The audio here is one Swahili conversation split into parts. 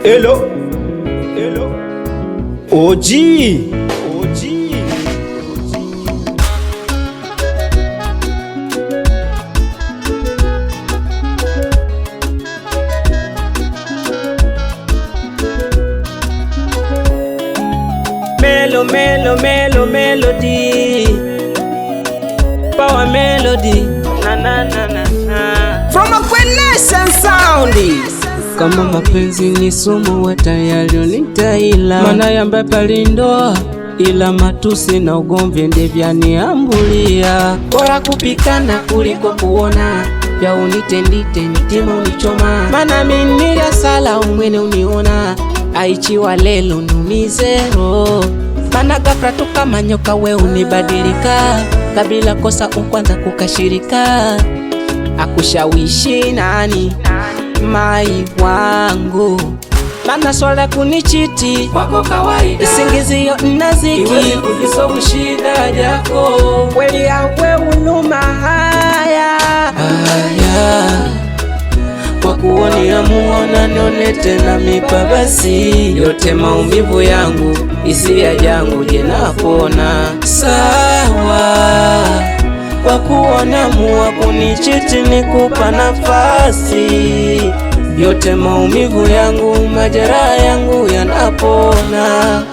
Hello, hello, OG, Melody, Power Melody, na. From a Nation Sound. Kama mapenzi ni sumu wa tayari nitaila, mana yamba palindoa ila matusi na ugomvi ndevyaniambulia. Bora kupikana kuliko kuona vya unitendite mitima unichoma, mana mini ya sala umwene uniona aichiwa lelo numizero. Mana gafra tukama nyoka we unibadilika, kabila kosa ukwanza kukashirika. Akushawishi nani mai wangu, mana swala kunichiti wako kawaida, isingizio naziki iwezi kujisobu shida yako. Kweli yawe unuma haya kwa kuonia muona nione tena mipa basi. Yote maumivu yangu isia yangu jenapona sawa, kwa kuona mua kunichiti nikupa nafasi. Yote maumivu yangu majeraha yangu yanapona.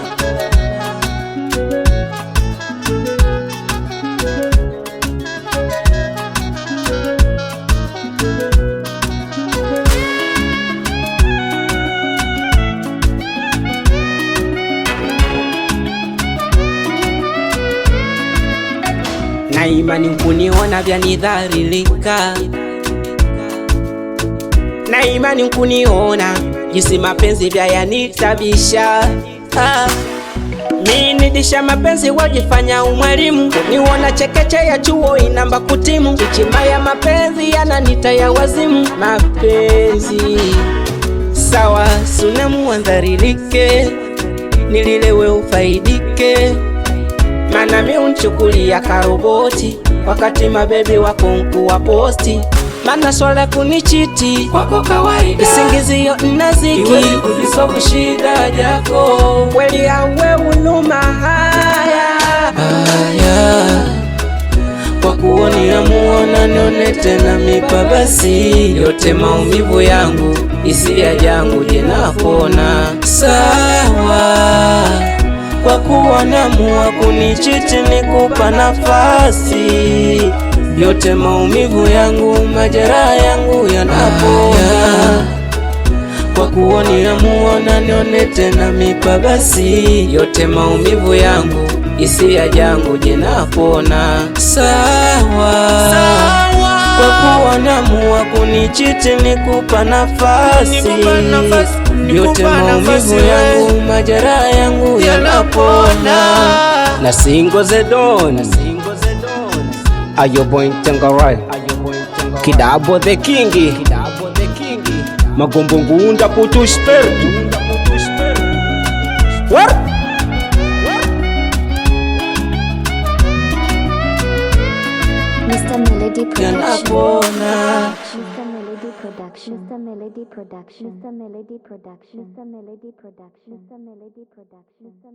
Na imani kuniona vya nidharilika, na imani kuniona jinsi mapenzi vya yanitabisha. Mimi nidisha mapenzi wajifanya umwalimu, niona chekeche ya chuo inamba kutimu. Chichima ya mapenzi yananita ya wazimu. Mapenzi sawa sunemu andharilike, nililewe ufaidike, mana mi unchukulia karoboti wakati mabebi wako mkuwa posti. Mana swala kunichiti wako kawaida, isingizio naziki iwezi kuzisobu shida yako. Kweli yawe unuma haya kwa kuonia muona nione tena mipa basi. Yote maumivu yangu isia yangu jenapona sawa, kwa kuona mua kunichiti nikupa nafasi. Yote maumivu yangu majeraha yangu yanapona, kwa kuonia muona nione tena mipa basi. Yote maumivu yangu isia yangu jenapona sawa, kwa kuona mua kunichiti nikupa nafasi. Yote maumivu yangu majeraha yangu yanapona. Na singo zedon Ayo boy Tengarai Kidabo the Kingi Magombo ngunda putush pertu What? Mr. Melody Production. Mr. Melody Production.